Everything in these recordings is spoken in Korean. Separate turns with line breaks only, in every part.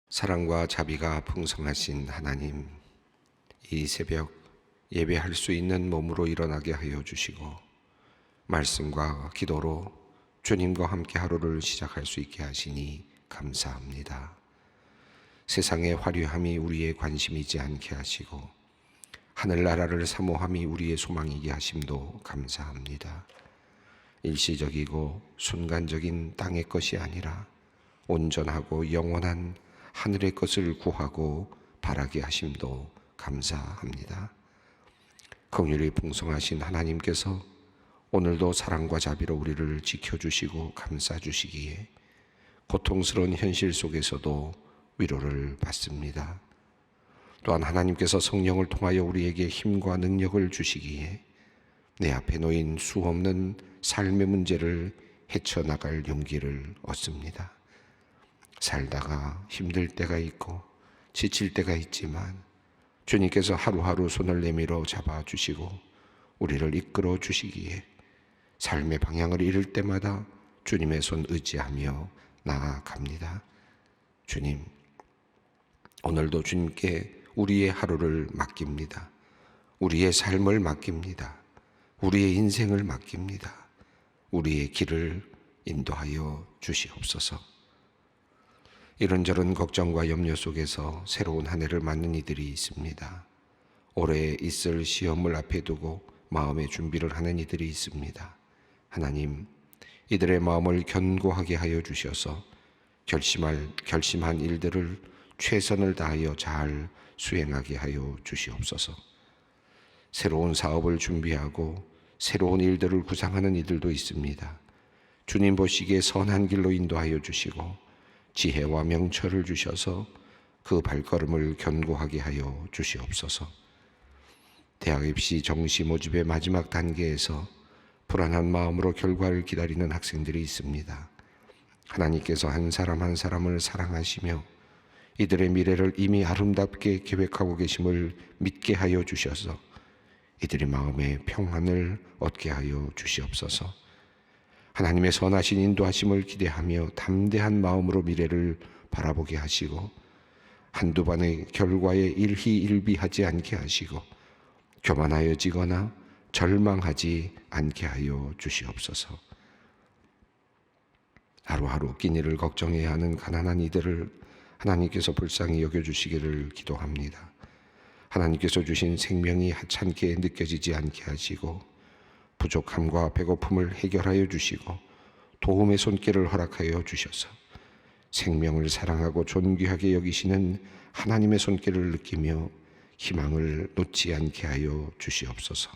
사랑과 자비가 풍성하신 하나님, 이 새벽 예배할 수 있는 몸으로 일어나게 하여 주시고 말씀과 기도로 주님과 함께 하루를 시작할 수 있게 하시니 감사합니다. 세상의 화려함이 우리의 관심이지 않게 하시고 하늘나라를 사모함이 우리의 소망이게 하심도 감사합니다. 일시적이고 순간적인 땅의 것이 아니라 온전하고 영원한 하늘의 것을 구하고 바라게 하심도 감사합니다. 긍휼이 풍성하신 하나님께서 오늘도 사랑과 자비로 우리를 지켜주시고 감싸주시기에 고통스러운 현실 속에서도 위로를 받습니다. 또한 하나님께서 성령을 통하여 우리에게 힘과 능력을 주시기에 내 앞에 놓인 수없는 삶의 문제를 헤쳐나갈 용기를 얻습니다. 살다가 힘들 때가 있고 지칠 때가 있지만 주님께서 하루하루 손을 내밀어 잡아주시고 우리를 이끌어 주시기에 삶의 방향을 잃을 때마다 주님의 손 의지하며 나아갑니다. 주님, 오늘도 주님께 우리의 하루를 맡깁니다. 우리의 삶을 맡깁니다. 우리의 인생을 맡깁니다. 우리의 길을 인도하여 주시옵소서. 이런저런 걱정과 염려 속에서 새로운 한 해를 맞는 이들이 있습니다. 올해 있을 시험을 앞에 두고 마음의 준비를 하는 이들이 있습니다. 하나님, 이들의 마음을 견고하게 하여 주셔서 결심한 일들을 최선을 다하여 잘 수행하게 하여 주시옵소서. 새로운 사업을 준비하고 새로운 일들을 구상하는 이들도 있습니다. 주님 보시기에 선한 길로 인도하여 주시고 지혜와 명철을 주셔서 그 발걸음을 견고하게 하여 주시옵소서. 대학 입시 정시 모집의 마지막 단계에서 불안한 마음으로 결과를 기다리는 학생들이 있습니다. 하나님께서 한 사람 한 사람을 사랑하시며 이들의 미래를 이미 아름답게 계획하고 계심을 믿게 하여 주셔서 이들의 마음에 평안을 얻게 하여 주시옵소서. 하나님의 선하신 인도하심을 기대하며 담대한 마음으로 미래를 바라보게 하시고 한두 번의 결과에 일희일비하지 않게 하시고 교만하여지거나 절망하지 않게 하여 주시옵소서. 하루하루 끼니를 일을 걱정해야 하는 가난한 이들을 하나님께서 불쌍히 여겨주시기를 기도합니다. 하나님께서 주신 생명이 하찮게 느껴지지 않게 하시고 부족함과 배고픔을 해결하여 주시고 도움의 손길을 허락하여 주셔서 생명을 사랑하고 존귀하게 여기시는 하나님의 손길을 느끼며 희망을 놓지 않게 하여 주시옵소서.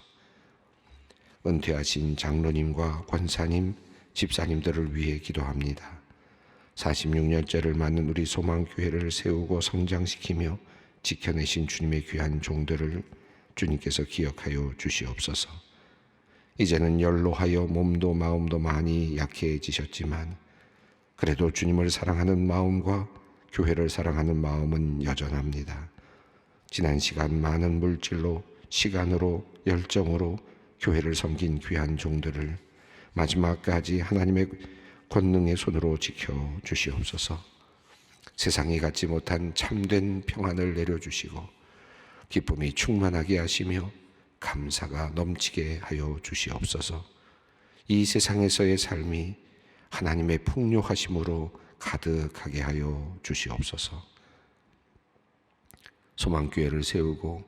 은퇴하신 장로님과 권사님, 집사님들을 위해 기도합니다. 46년째를 맞는 우리 소망교회를 세우고 성장시키며 지켜내신 주님의 귀한 종들을 주님께서 기억하여 주시옵소서. 이제는 연로하여 몸도 마음도 많이 약해지셨지만 그래도 주님을 사랑하는 마음과 교회를 사랑하는 마음은 여전합니다. 지난 시간 많은 물질로, 시간으로, 열정으로 교회를 섬긴 귀한 종들을 마지막까지 하나님의 권능의 손으로 지켜 주시옵소서. 세상이 갖지 못한 참된 평안을 내려주시고 기쁨이 충만하게 하시며 감사가 넘치게 하여 주시옵소서. 이 세상에서의 삶이 하나님의 풍요하심으로 가득하게 하여 주시옵소서. 소망교회를 세우고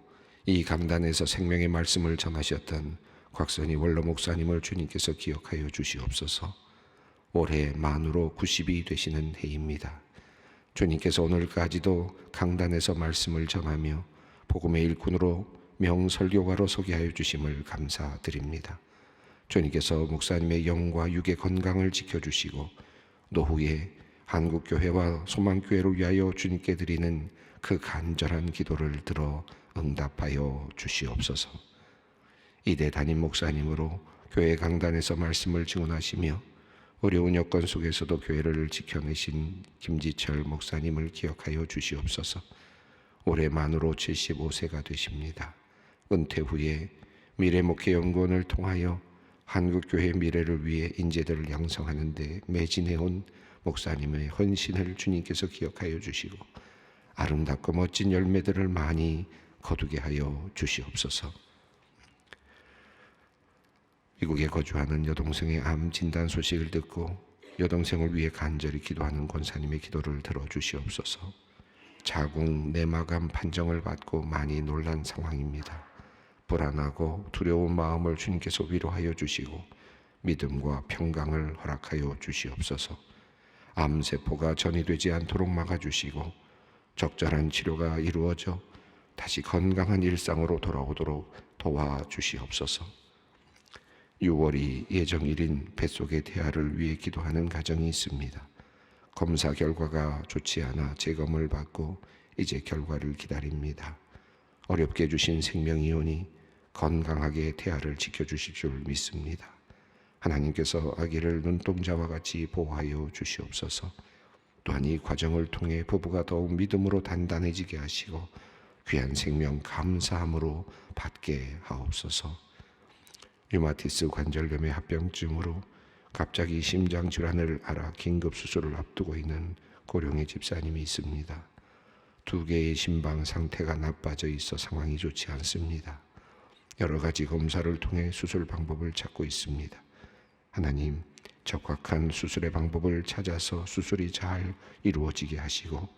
이 강단에서 생명의 말씀을 전하셨던 곽선희 원로 목사님을 주님께서 기억하여 주시옵소서. 올해 만으로 90이 되시는 해입니다. 주님께서 오늘까지도 강단에서 말씀을 전하며 복음의 일꾼으로 명설교가로 소개하여 주심을 감사드립니다. 주님께서 목사님의 영과 육의 건강을 지켜주시고 노후에 한국교회와 소망교회를 위하여 주님께 드리는 그 간절한 기도를 들어 응답하여 주시옵소서. 이대 담임 목사님으로 교회 강단에서 말씀을 증언하시며 어려운 여건 속에서도 교회를 지켜내신 김지철 목사님을 기억하여 주시옵소서. 올해 만으로 75세가 되십니다. 은퇴 후에 미래목회연구원을 통하여 한국교회 미래를 위해 인재들을 양성하는 데 매진해온 목사님의 헌신을 주님께서 기억하여 주시고 아름답고 멋진 열매들을 많이 거두게 하여 주시옵소서. 미국에 거주하는 여동생의 암 진단 소식을 듣고 여동생을 위해 간절히 기도하는 권사님의 기도를 들어주시옵소서. 자궁 내막암 판정을 받고 많이 놀란 상황입니다. 불안하고 두려운 마음을 주님께서 위로하여 주시고 믿음과 평강을 허락하여 주시옵소서. 암세포가 전이되지 않도록 막아주시고 적절한 치료가 이루어져 다시 건강한 일상으로 돌아오도록 도와주시옵소서. 6월이 예정일인 뱃속의 태아를 위해 기도하는 가정이 있습니다. 검사 결과가 좋지 않아 재검을 받고 이제 결과를 기다립니다. 어렵게 주신 생명이오니 건강하게 태아를 지켜주실 줄 믿습니다. 하나님께서 아기를 눈동자와 같이 보호하여 주시옵소서. 또한 이 과정을 통해 부부가 더욱 믿음으로 단단해지게 하시고 귀한 생명 감사함으로 받게 하옵소서. 류마티스 관절염의 합병증으로 갑자기 심장 질환을 앓아 긴급 수술을 앞두고 있는 고령의 집사님이 있습니다. 2개의 심방 상태가 나빠져 있어 상황이 좋지 않습니다. 여러 가지 검사를 통해 수술 방법을 찾고 있습니다. 하나님, 적확한 수술의 방법을 찾아서 수술이 잘 이루어지게 하시고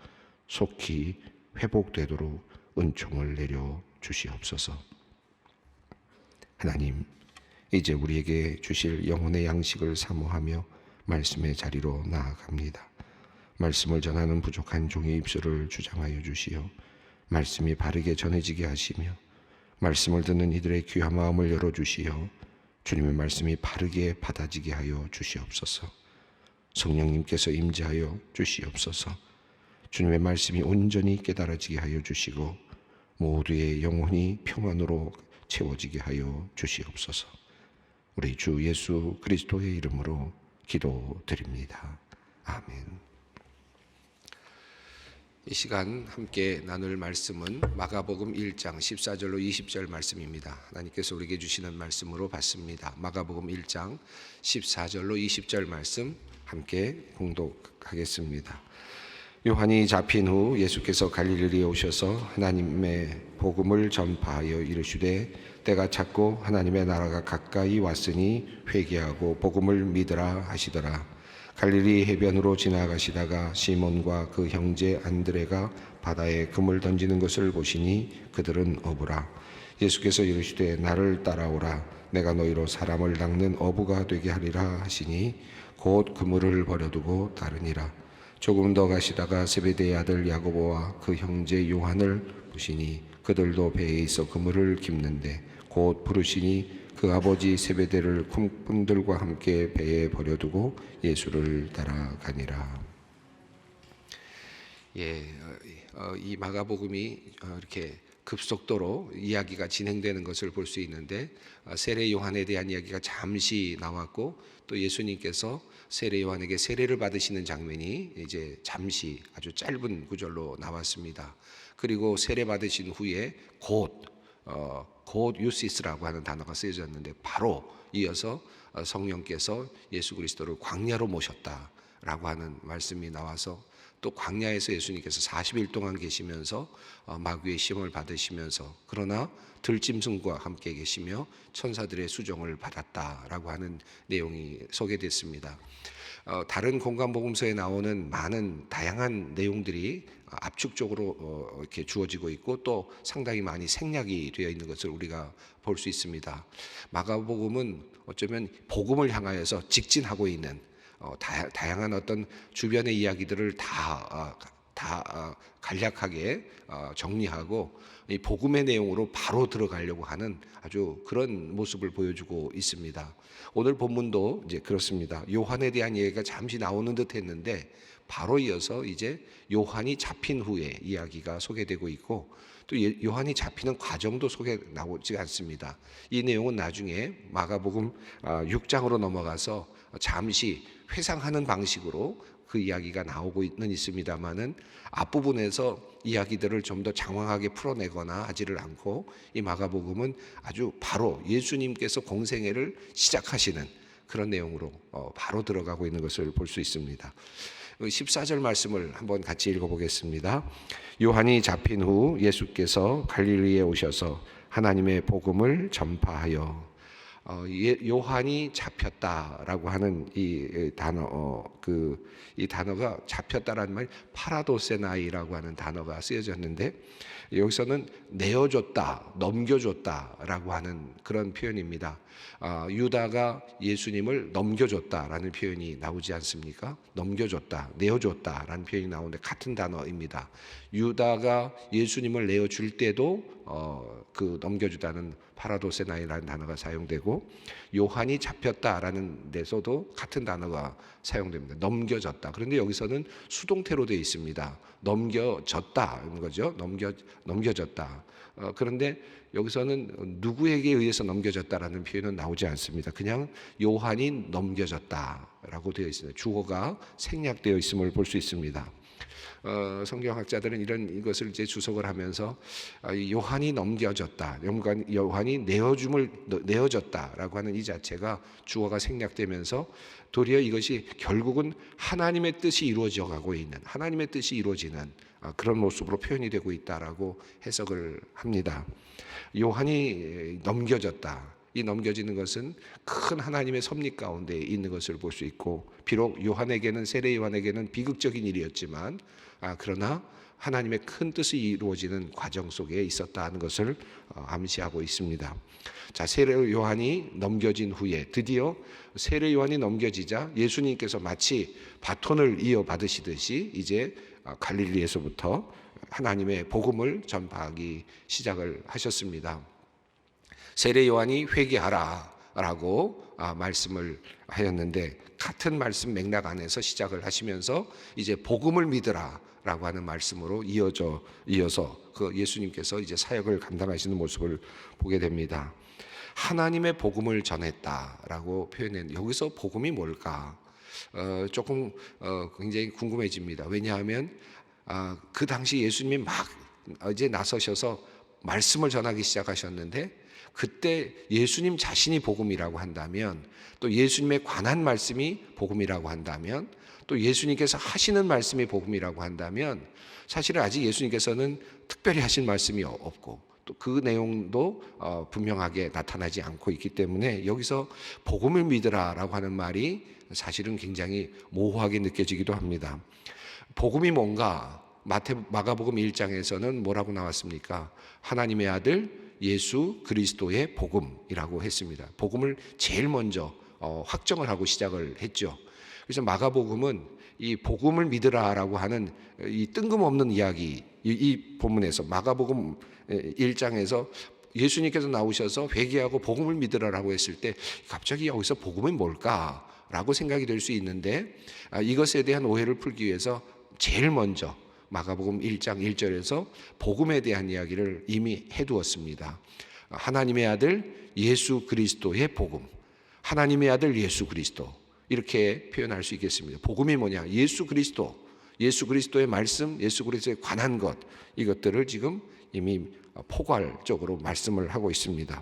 속히 회복되도록 은총을 내려 주시옵소서. 하나님, 이제 우리에게 주실 영혼의 양식을 사모하며 말씀의 자리로 나아갑니다. 말씀을 전하는 부족한 종의 입술을 주장하여 주시어 말씀이 바르게 전해지게 하시며 말씀을 듣는 이들의 귀한 마음을 열어주시어 주님의 말씀이 바르게 받아지게 하여 주시옵소서. 성령님께서 임재하여 주시옵소서. 주님의 말씀이 온전히 깨달아지게 하여 주시고 모두의 영혼이 평안으로 채워지게 하여 주시옵소서. 우리 주 예수 그리스도의 이름으로 기도드립니다. 아멘. 이 시간 함께 나눌 말씀은 마가복음 1장 14절로 20절 말씀입니다. 하나님께서 우리에게 주시는 말씀으로 받습니다. 마가복음 1장 14절로 20절 말씀 함께 봉독하겠습니다. 요한이 잡힌 후 예수께서 갈릴리에 오셔서 하나님의 복음을 전파하여 이르시되 때가 찼고 하나님의 나라가 가까이 왔으니 회개하고 복음을 믿으라 하시더라. 갈릴리 해변으로 지나가시다가 시몬과 그 형제 안드레가 바다에 금을 던지는 것을 보시니 그들은 어부라. 예수께서 이르시되 나를 따라오라. 내가 너희로 사람을 낚는 어부가 되게 하리라 하시니 곧 그물을 버려두고 따르니라. 조금 더 가시다가 세베대의 아들 야고보와 그 형제 요한을 보시니 그들도 배에 있어 그물을 깁는데 곧 부르시니 그 아버지 세베대를 품꾼들과 함께 배에 버려두고 예수를 따라가니라. 이 마가복음이 이렇게 급속도로 이야기가 진행되는 것을 볼 수 있는데 세례 요한에 대한 이야기가 잠시 나왔고 또 예수님께서 세례 요한에게 세례를 받으시는 장면이 이제 잠시 아주 짧은 구절로 나왔습니다. 그리고 세례 받으신 후에 곧 유시스라고 하는 단어가 쓰여졌는데 바로 이어서 성령께서 예수 그리스도를 광야로 모셨다라고 하는 말씀이 나와서 또 광야에서 예수님께서 40일 동안 계시면서 마귀의 시험을 받으시면서 그러나 들짐승과 함께 계시며 천사들의 수종을 받았다라고 하는 내용이 소개됐습니다. 다른 공간복음서에 나오는 많은 다양한 내용들이 압축적으로 이렇게 주어지고 있고 또 상당히 많이 생략이 되어 있는 것을 우리가 볼 수 있습니다. 마가복음은 어쩌면 복음을 향하여서 직진하고 있는 다양한 어떤 주변의 이야기들을 다 간략하게 정리하고 이 복음의 내용으로 바로 들어가려고 하는 아주 그런 모습을 보여주고 있습니다. 오늘 본문도 이제 그렇습니다. 요한에 대한 얘기가 잠시 나오는 듯 했는데 바로 이어서 이제 요한이 잡힌 후에 이야기가 소개되고 있고 또 요한이 잡히는 과정도 나오지 않습니다. 이 내용은 나중에 마가복음 6장으로 넘어가서 잠시 회상하는 방식으로 그 이야기가 나오고 있습니다만은 앞부분에서 이야기들을 좀 더 장황하게 풀어내거나 하지를 않고 이 마가복음은 아주 바로 예수님께서 공생애를 시작하시는 그런 내용으로 바로 들어가고 있는 것을 볼 수 있습니다. 14절 말씀을 한번 같이 읽어보겠습니다. 요한이 잡힌 후 예수께서 갈릴리에 오셔서 하나님의 복음을 전파하여, 요한이 잡혔다라고 하는 이 단어, 이 단어가 잡혔다라는 말이 파라도세나이라고 하는 단어가 쓰여졌는데, 여기서는 내어줬다, 넘겨줬다라고 하는 그런 표현입니다. 유다가 예수님을 넘겨줬다라는 표현이 나오지 않습니까? 넘겨줬다, 내어줬다라는 표현이 나오는데 같은 단어입니다. 유다가 예수님을 내어줄 때도 그 넘겨주다는 파라도세나이라는 단어가 사용되고, 요한이 잡혔다라는 데서도 같은 단어가 사용됩니다. 넘겨졌다. 그런데 여기서는 수동태로 되어 있습니다. 넘겨졌다는 거죠. 넘겨졌다. 그런데 여기서는 누구에게 의해서 넘겨졌다라는 표현은 나오지 않습니다. 그냥 요한이 넘겨졌다라고 되어 있습니다. 주어가 생략되어 있음을 볼 수 있습니다. 성경학자들은 이것을 이제 주석을 하면서 요한이 넘겨졌다, 요한이 내어졌다라고 하는 이 자체가 주어가 생략되면서 도리어 이것이 결국은 하나님의 뜻이 이루어져 가고 있는, 하나님의 뜻이 이루어지는 그런 모습으로 표현이 되고 있다라고 해석을 합니다. 요한이 넘겨졌다. 이 넘겨지는 것은 큰 하나님의 섭리 가운데 있는 것을 볼 수 있고, 비록 세례 요한에게는 비극적인 일이었지만, 그러나 하나님의 큰 뜻이 이루어지는 과정 속에 있었다는 것을 암시하고 있습니다. 자, 세례 요한이 넘겨진 후에 드디어 세례 요한이 넘겨지자 예수님께서 마치 바톤을 이어받으시듯이 이제 갈릴리에서부터 하나님의 복음을 전파하기 시작을 하셨습니다. 세례 요한이 회개하라라고 말씀을 하였는데, 같은 말씀 맥락 안에서 시작을 하시면서 이제 복음을 믿으라라고 하는 말씀으로 이어서 그 예수님께서 이제 사역을 감당하시는 모습을 보게 됩니다. 하나님의 복음을 전했다라고 표현했는데, 여기서 복음이 뭘까? 조금 굉장히 궁금해집니다. 왜냐하면 그 당시 예수님이 막 이제 나서셔서 말씀을 전하기 시작하셨는데, 그때 예수님 자신이 복음이라고 한다면, 또 예수님에 관한 말씀이 복음이라고 한다면, 또 예수님께서 하시는 말씀이 복음이라고 한다면, 사실은 아직 예수님께서는 특별히 하신 말씀이 없고, 또 그 내용도 분명하게 나타나지 않고 있기 때문에 여기서 복음을 믿으라라고 하는 말이 사실은 굉장히 모호하게 느껴지기도 합니다. 복음이 뭔가? 마가복음 1장에서는 뭐라고 나왔습니까? 하나님의 아들 예수 그리스도의 복음이라고 했습니다. 복음을 제일 먼저 확정을 하고 시작을 했죠. 그래서 마가복음은 이 복음을 믿으라라고 하는 이 뜬금없는 이야기, 이 본문에서 마가복음 1장에서 예수님께서 나오셔서 회개하고 복음을 믿으라라고 했을 때 갑자기 여기서 복음이 뭘까라고 생각이 될 수 있는데, 이것에 대한 오해를 풀기 위해서 제일 먼저 마가복음 1장 1절에서 복음에 대한 이야기를 이미 해두었습니다. 하나님의 아들 예수 그리스도의 복음, 하나님의 아들 예수 그리스도, 이렇게 표현할 수 있겠습니다. 복음이 뭐냐? 예수 그리스도의 말씀, 예수 그리스도에 관한 것, 이것들을 지금 이미 포괄적으로 말씀을 하고 있습니다.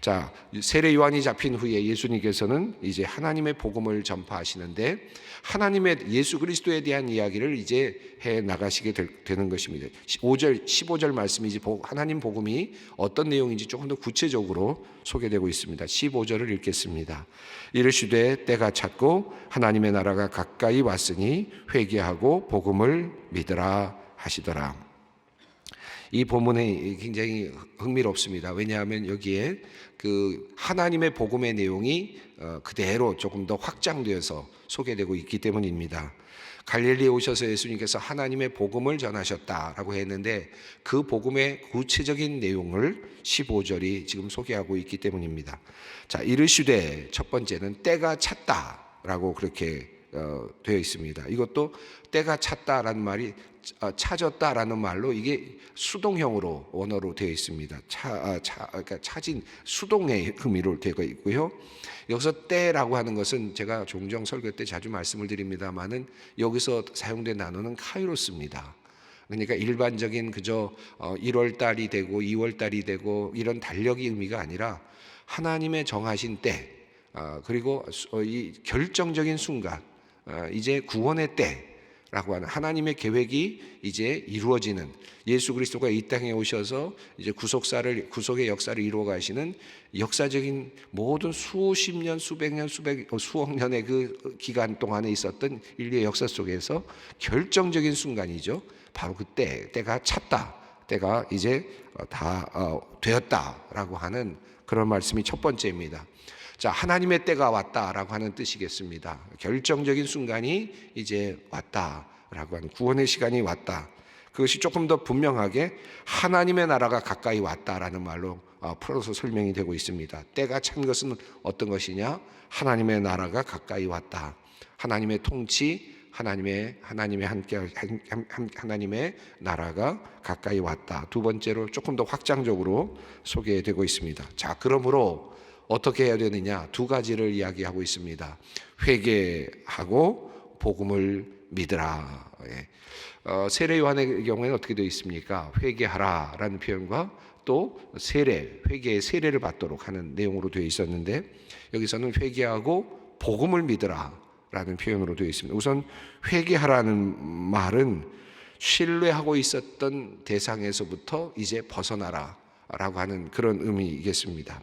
자, 세례 요한이 잡힌 후에 예수님께서는 이제 하나님의 복음을 전파하시는데, 하나님의 예수 그리스도에 대한 이야기를 이제 해 나가시게 되는 것입니다. 15절 말씀이 이제 하나님 복음이 어떤 내용인지 조금 더 구체적으로 소개되고 있습니다. 15절을 읽겠습니다. 이르시되 때가 찼고 하나님의 나라가 가까이 왔으니 회개하고 복음을 믿으라 하시더라. 이 본문이 굉장히 흥미롭습니다. 왜냐하면 여기에 그 하나님의 복음의 내용이 그대로 조금 더 확장되어서 소개되고 있기 때문입니다. 갈릴리에 오셔서 예수님께서 하나님의 복음을 전하셨다라고 했는데, 그 복음의 구체적인 내용을 15절이 지금 소개하고 있기 때문입니다. 자, 이르시되, 첫 번째는 때가 찼다라고 그렇게 되어 있습니다. 이것도 때가 찼다라는 말이 찾았다라는 말로 이게 수동형으로 원어로 되어 있습니다. 그러니까 찾은 수동의 의미로 되어 있고요. 여기서 때라고 하는 것은 제가 종종 설교 때 자주 말씀을 드립니다만은, 여기서 사용된 단어는 카이로스입니다. 그러니까 일반적인 그저 1월 달이 되고 2월 달이 되고 이런 달력의 의미가 아니라 하나님의 정하신 때, 그리고 이 결정적인 순간, 이제 구원의 때, 라고 하는 하나님의 계획이 이제 이루어지는, 예수 그리스도가 이 땅에 오셔서 이제 구속의 역사를 이루어 가시는 역사적인 모든 수십 년, 수백 년, 수억 년의 그 기간 동안에 있었던 인류의 역사 속에서 결정적인 순간이죠. 바로 그때 때가 찼다, 때가 이제 다 되었다라고 하는 그런 말씀이 첫 번째입니다. 자, 하나님의 때가 왔다라고 하는 뜻이겠습니다. 결정적인 순간이 이제 왔다라고 하는, 구원의 시간이 왔다. 그것이 조금 더 분명하게 하나님의 나라가 가까이 왔다라는 말로 풀어서 설명이 되고 있습니다. 때가 찬 것은 어떤 것이냐? 하나님의 나라가 가까이 왔다. 하나님의 통치, 하나님의 나라가 가까이 왔다. 두 번째로 조금 더 확장적으로 소개되고 있습니다. 자, 그러므로 어떻게 해야 되느냐? 두 가지를 이야기하고 있습니다. 회개하고 복음을 믿으라. 세례 요한의 경우에는 어떻게 되어 있습니까? 회개하라라는 표현과 또 회개의 세례를 받도록 하는 내용으로 되어 있었는데, 여기서는 회개하고 복음을 믿으라라는 표현으로 되어 있습니다. 우선 회개하라는 말은 신뢰하고 있었던 대상에서부터 이제 벗어나라라고 하는 그런 의미이겠습니다.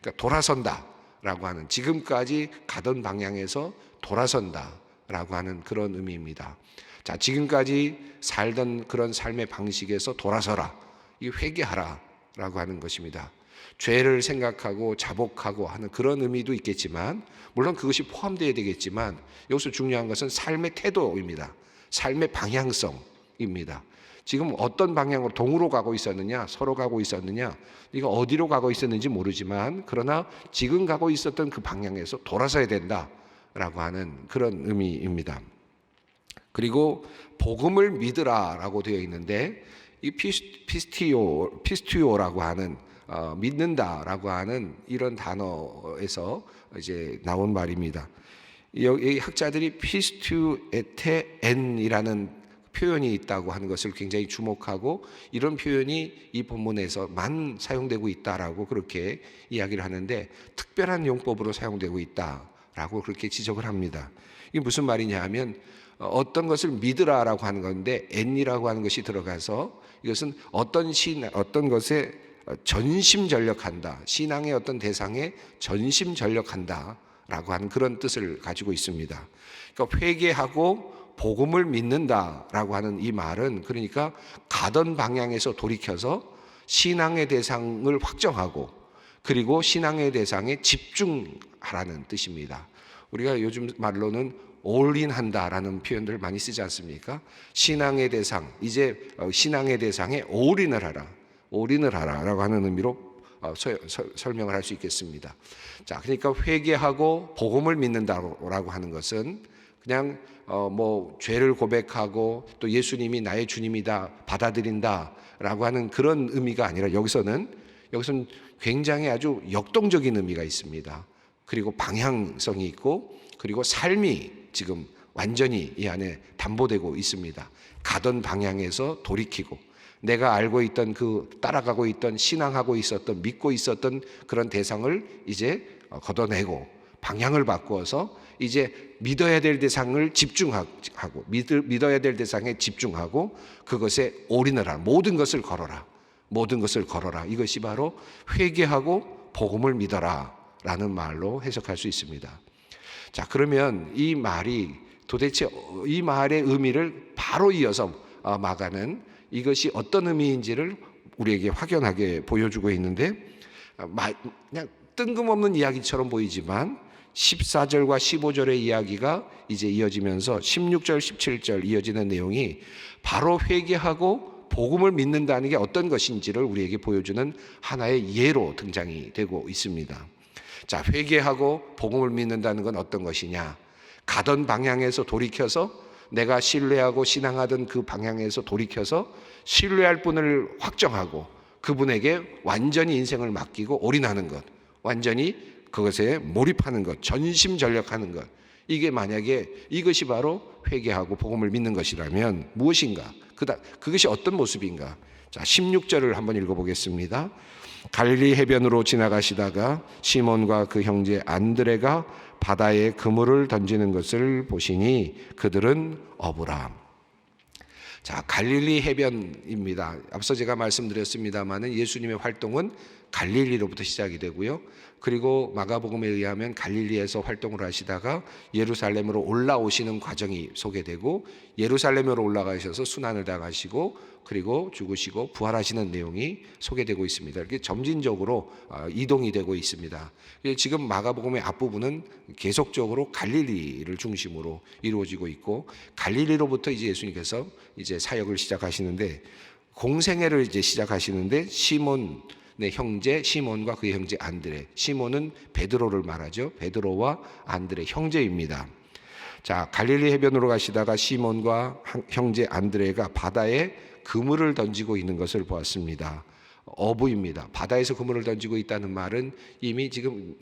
그러니까 돌아선다라고 하는, 지금까지 가던 방향에서 돌아선다라고 하는 그런 의미입니다. 자, 지금까지 살던 그런 삶의 방식에서 돌아서라, 이 회개하라라고 하는 것입니다. 죄를 생각하고 자복하고 하는 그런 의미도 있겠지만, 물론 그것이 포함되어야 되겠지만, 여기서 중요한 것은 삶의 태도입니다. 삶의 방향성입니다. 지금 어떤 방향으로 동으로 가고 있었느냐, 서로 가고 있었느냐, 이거 어디로 가고 있었는지 모르지만, 그러나 지금 가고 있었던 그 방향에서 돌아서야 된다라고 하는 그런 의미입니다. 그리고 복음을 믿으라라고 되어 있는데, 이 피스티오라고 하는 믿는다라고 하는 이런 단어에서 이제 나온 말입니다. 이 학자들이 피스튜에테엔이라는 표현이 있다고 하는 것을 굉장히 주목하고, 이런 표현이 이 본문에서만 사용되고 있다라고 그렇게 이야기를 하는데, 특별한 용법으로 사용되고 있다라고 그렇게 지적을 합니다. 이게 무슨 말이냐 하면, 어떤 것을 믿으라라고 하는 건데 엔이라고 하는 것이 들어가서, 이것은 어떤 것에 전심전력한다, 신앙의 어떤 대상에 전심전력한다라고 하는 그런 뜻을 가지고 있습니다. 그러니까 회개하고 복음을 믿는다라고 하는 이 말은, 그러니까 가던 방향에서 돌이켜서 신앙의 대상을 확정하고, 그리고 신앙의 대상에 집중하라는 뜻입니다. 우리가 요즘 말로는 올인한다라는 표현들을 많이 쓰지 않습니까? 신앙의 대상, 이제 신앙의 대상에 올인을 하라라고 하는 의미로 설명을 할 수 있겠습니다. 자, 그러니까 회개하고 복음을 믿는다라고 하는 것은 그냥 죄를 고백하고 또 예수님이 나의 주님이다 받아들인다라고 하는 그런 의미가 아니라, 여기서는 굉장히 아주 역동적인 의미가 있습니다. 그리고 방향성이 있고, 그리고 삶이 지금 완전히 이 안에 담보되고 있습니다. 가던 방향에서 돌이키고, 내가 알고 있던 따라가고 있던, 신앙하고 있었던, 믿고 있었던 그런 대상을 이제 걷어내고 방향을 바꾸어서 이제 믿어야 될 대상을 집중하고, 믿어야 될 대상에 집중하고, 그것에 올인을 하라. 모든 것을 걸어라. 이것이 바로 회개하고 복음을 믿어라 라는 말로 해석할 수 있습니다. 자, 그러면 이 말이 도대체, 이 말의 의미를 바로 이어서 마가는 이것이 어떤 의미인지를 우리에게 확연하게 보여주고 있는데, 그냥 뜬금없는 이야기처럼 보이지만 14절과 15절의 이야기가 이제 이어지면서 16절, 17절 이어지는 내용이 바로 회개하고 복음을 믿는다는 게 어떤 것인지를 우리에게 보여주는 하나의 예로 등장이 되고 있습니다. 자, 회개하고 복음을 믿는다는 건 어떤 것이냐? 가던 방향에서 돌이켜서, 내가 신뢰하고 신앙하던 그 방향에서 돌이켜서 신뢰할 분을 확정하고 그분에게 완전히 인생을 맡기고 올인하는 것, 완전히 그것에 몰입하는 것, 전심전력하는 것. 이게 만약에 이것이 바로 회개하고 복음을 믿는 것이라면 무엇인가? 그것이 어떤 모습인가? 자, 16절을 한번 읽어보겠습니다. 갈릴리 해변으로 지나가시다가 시몬과 그 형제 안드레가 바다에 그물을 던지는 것을 보시니 그들은 어부라. 자, 갈릴리 해변입니다. 앞서 제가 말씀드렸습니다마는 예수님의 활동은 갈릴리로부터 시작이 되고요. 그리고 마가복음에 의하면 갈릴리에서 활동을 하시다가 예루살렘으로 올라오시는 과정이 소개되고, 예루살렘으로 올라가셔서 순환을 당하시고 그리고 죽으시고 부활하시는 내용이 소개되고 있습니다. 이렇게 점진적으로 이동이 되고 있습니다. 지금 마가복음의 앞부분은 계속적으로 갈릴리를 중심으로 이루어지고 있고, 갈릴리로부터 이제 예수님께서 이제 사역을 시작하시는데, 공생애를 이제 시작하시는데, 시몬의 형제 시몬과 그의 형제 안드레, 시몬은 베드로를 말하죠. 베드로와 안드레 형제입니다. 자, 갈릴리 해변으로 가시다가 시몬과 형제 안드레가 바다에 그물을 던지고 있는 것을 보았습니다. 어부입니다. 바다에서 그물을 던지고 있다는 말은 이미 지금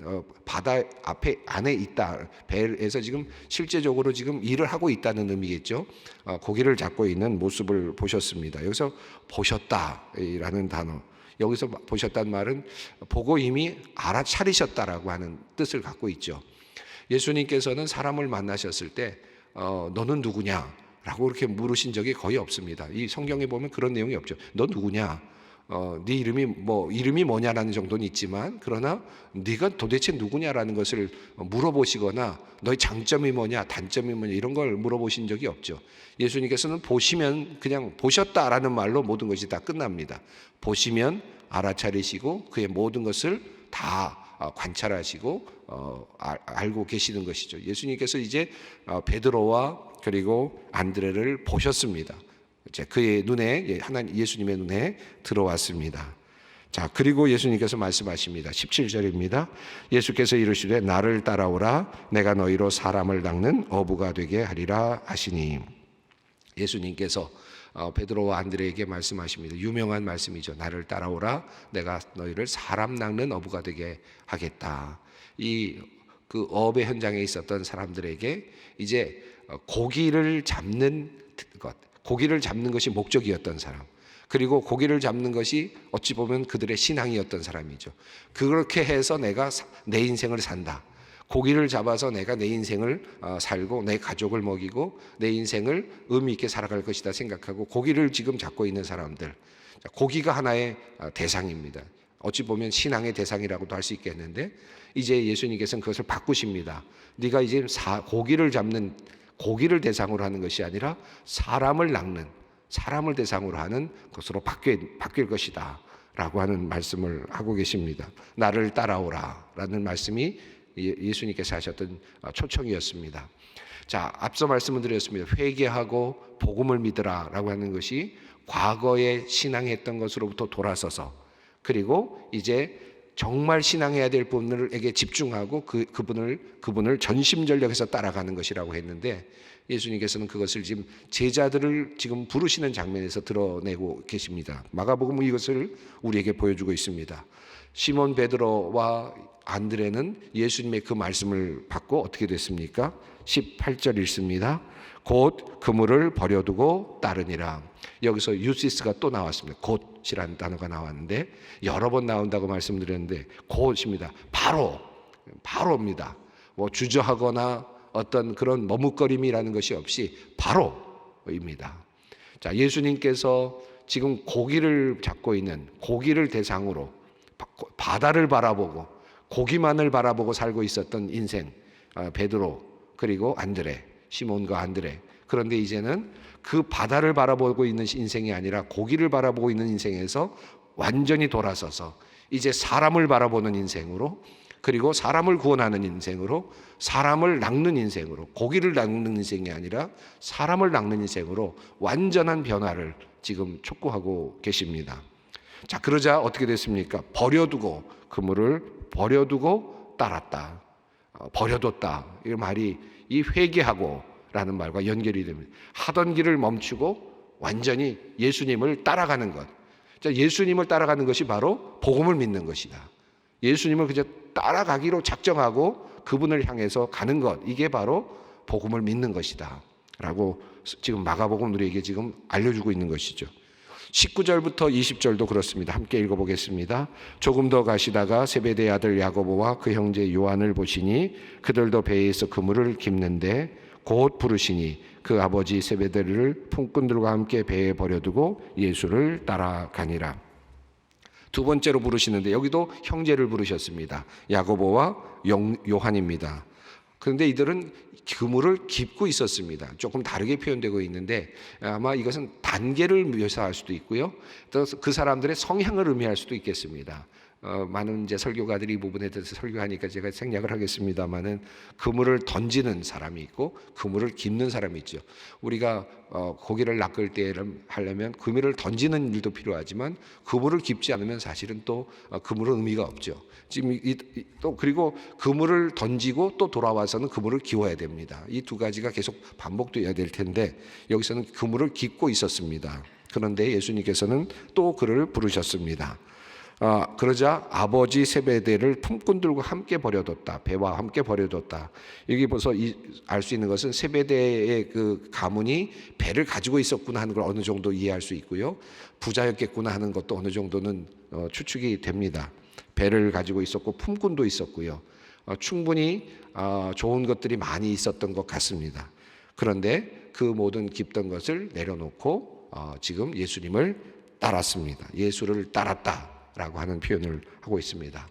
바다 앞에 안에 있다, 배에서 지금 실제적으로 지금 일을 하고 있다는 의미겠죠. 고기를 잡고 있는 모습을 보셨습니다. 여기서 보셨다라는 단어, 여기서 보셨다는 말은 보고 이미 알아차리셨다라고 하는 뜻을 갖고 있죠. 예수님께서는 사람을 만나셨을 때 너는 누구냐? 라고 그렇게 물으신 적이 거의 없습니다. 이 성경에 보면 그런 내용이 없죠. 너 누구냐? 네 이름이 뭐냐라는 정도는 있지만, 그러나 네가 도대체 누구냐라는 것을 물어보시거나 너의 장점이 뭐냐, 단점이 뭐냐 이런 걸 물어보신 적이 없죠. 예수님께서는 보시면 그냥 보셨다라는 말로 모든 것이 다 끝납니다. 보시면 알아차리시고 그의 모든 것을 다 관찰하시고 알고 계시는 것이죠. 예수님께서 이제 베드로와 그리고 안드레를 보셨습니다. 그의 눈에, 예수님의 눈에 들어왔습니다. 자, 그리고 예수님께서 말씀하십니다. 17절입니다. 예수께서 이르시되 나를 따라오라, 내가 너희로 사람을 낚는 어부가 되게 하리라 하시니. 예수님께서 베드로와 안드레에게 말씀하십니다. 유명한 말씀이죠. 나를 따라오라, 내가 너희를 사람 낚는 어부가 되게 하겠다. 그 어업의 현장에 있었던 사람들에게 이제 고기를 잡는 것이 목적이었던 사람, 그리고 고기를 잡는 것이 어찌 보면 그들의 신앙이었던 사람이죠. 그렇게 해서 내가 내 인생을 산다, 고기를 잡아서 내가 내 인생을 살고 내 가족을 먹이고 내 인생을 의미 있게 살아갈 것이다 생각하고 고기를 지금 잡고 있는 사람들, 고기가 하나의 대상입니다. 어찌 보면 신앙의 대상이라고도 할 수 있겠는데, 이제 예수님께서는 그것을 바꾸십니다. 네가 이제 고기를 대상으로 하는 것이 아니라 사람을 낚는, 사람을 대상으로 하는 것으로 바뀔 것이다 라고 하는 말씀을 하고 계십니다. 나를 따라오라 라는 말씀이 예수님께서 하셨던 초청이었습니다. 자, 앞서 말씀을 드렸습니다. 회개하고 복음을 믿으라 라고 하는 것이 과거에 신앙했던 것으로부터 돌아서서, 그리고 이제 정말 신앙해야 될 분들에게 집중하고 그분을 전심전력해서 따라가는 것이라고 했는데, 예수님께서는 그것을 지금 제자들을 지금 부르시는 장면에서 드러내고 계십니다. 마가복음은 이것을 우리에게 보여주고 있습니다. 시몬 베드로와 안드레는 예수님의 그 말씀을 받고 어떻게 됐습니까? 18절 읽습니다. 곧 그물을 버려두고 따르니라. 여기서 유시스가 또 나왔습니다. 곧이라는 단어가 나왔는데, 여러 번 나온다고 말씀드렸는데 곧입니다. 바로입니다. 뭐 주저하거나 어떤 그런 머뭇거림이라는 것이 없이 바로입니다. 자, 예수님께서 지금 고기를 잡고 있는, 고기를 대상으로 바다를 바라보고 고기만을 바라보고 살고 있었던 인생, 베드로 그리고 안드레, 시몬과 안드레. 그런데 이제는 그 바다를 바라보고 있는 인생이 아니라 고기를 바라보고 있는 인생에서 완전히 돌아서서 이제 사람을 바라보는 인생으로, 그리고 사람을 구원하는 인생으로, 사람을 낚는 인생으로, 고기를 낚는 인생이 아니라 사람을 낚는 인생으로 완전한 변화를 지금 촉구하고 계십니다. 자, 그러자 어떻게 됐습니까? 그물을 버려두고 따랐다. 버려뒀다. 이 말이 이 회개하고 라는 말과 연결이 됩니다. 하던 길을 멈추고 완전히 예수님을 따라가는 것. 자, 예수님을 따라가는 것이 바로 복음을 믿는 것이다. 예수님을 그저 따라가기로 작정하고 그분을 향해서 가는 것, 이게 바로 복음을 믿는 것이다 라고 지금 마가복음 우리에게 지금 알려주고 있는 것이죠. 19절부터 20절도 그렇습니다. 함께 읽어보겠습니다. 조금 더 가시다가 세베대의 아들 야고보와 그 형제 요한을 보시니 그들도 배에서 그물을 깁는데 곧 부르시니 그 아버지 세베대를 품꾼들과 함께 배에 버려두고 예수를 따라가니라. 두 번째로 부르시는데 여기도 형제를 부르셨습니다. 야고보와 요한입니다. 그런데 이들은 그물을 깁고 있었습니다. 조금 다르게 표현되고 있는데 아마 이것은 단계를 묘사할 수도 있고요. 또 그 사람들의 성향을 의미할 수도 있겠습니다. 많은 이제 설교가들이 이 부분에 대해서 설교하니까 제가 생략을 하겠습니다만은 그물을 던지는 사람이 있고 그물을 깁는 사람이 있죠. 우리가 고기를 낚을 때 하려면 그물을 던지는 일도 필요하지만 그물을 깁지 않으면 사실은 또 그물은 의미가 없죠. 지금 또 그리고 그물을 던지고 또 돌아와서는 그물을 기워야 됩니다. 이 두 가지가 계속 반복되어야 될 텐데 여기서는 그물을 깁고 있었습니다. 그런데 예수님께서는 또 그를 부르셨습니다. 그러자 아버지 세베대를 품꾼들과 함께 버려뒀다. 배와 함께 버려뒀다. 여기 벌써 알 수 있는 것은 세베대의 그 가문이 배를 가지고 있었구나 하는 걸 어느 정도 이해할 수 있고요. 부자였겠구나 하는 것도 어느 정도는 추측이 됩니다. 배를 가지고 있었고 품꾼도 있었고요. 충분히 좋은 것들이 많이 있었던 것 같습니다. 그런데 그 모든 깁던 것을 내려놓고 지금 예수님을 따랐습니다. 예수를 따랐다 라고 하는 표현을 하고 있습니다.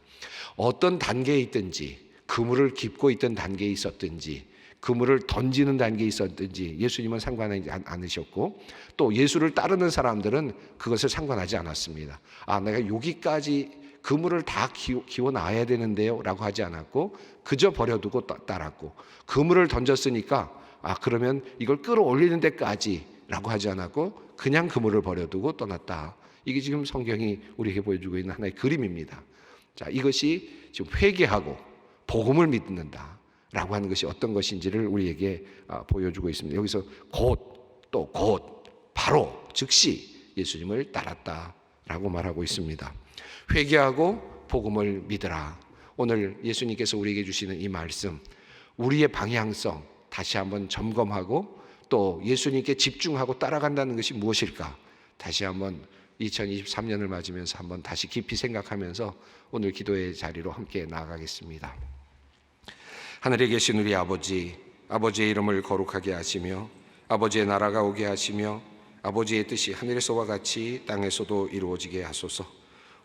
어떤 단계에 있든지 그물을 깁고 있던 단계에 있었든지 그물을 던지는 단계에 있었든지 예수님은 상관하지 않으셨고 또 예수를 따르는 사람들은 그것을 상관하지 않았습니다. 내가 여기까지 그물을 다 기워 놔야 되는데요 라고 하지 않았고 그저 버려두고 따랐고 그물을 던졌으니까 그러면 이걸 끌어올리는 데까지 라고 하지 않았고 그냥 그물을 버려두고 떠났다. 이게 지금 성경이 우리에게 보여주고 있는 하나의 그림입니다. 자, 이것이 지금 회개하고 복음을 믿는다라고 하는 것이 어떤 것인지를 우리에게 보여주고 있습니다. 여기서 곧 바로 즉시 예수님을 따랐다라고 말하고 있습니다. 회개하고 복음을 믿으라. 오늘 예수님께서 우리에게 주시는 이 말씀, 우리의 방향성 다시 한번 점검하고 또 예수님께 집중하고 따라간다는 것이 무엇일까? 다시 한번 2023년을 맞으면서 한번 다시 깊이 생각하면서 오늘 기도의 자리로 함께 나아가겠습니다. 하늘에 계신 우리 아버지, 아버지의 이름을 거룩하게 하시며 아버지의 나라가 오게 하시며 아버지의 뜻이 하늘에서와 같이 땅에서도 이루어지게 하소서.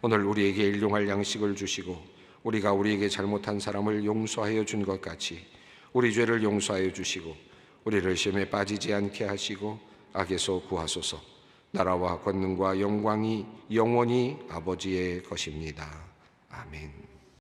오늘 우리에게 일용할 양식을 주시고 우리가 우리에게 잘못한 사람을 용서하여 준 것 같이 우리 죄를 용서하여 주시고 우리를 시험에 빠지지 않게 하시고 악에서 구하소서. 나라와 권능과 영광이 영원히 아버지의 것입니다. 아멘.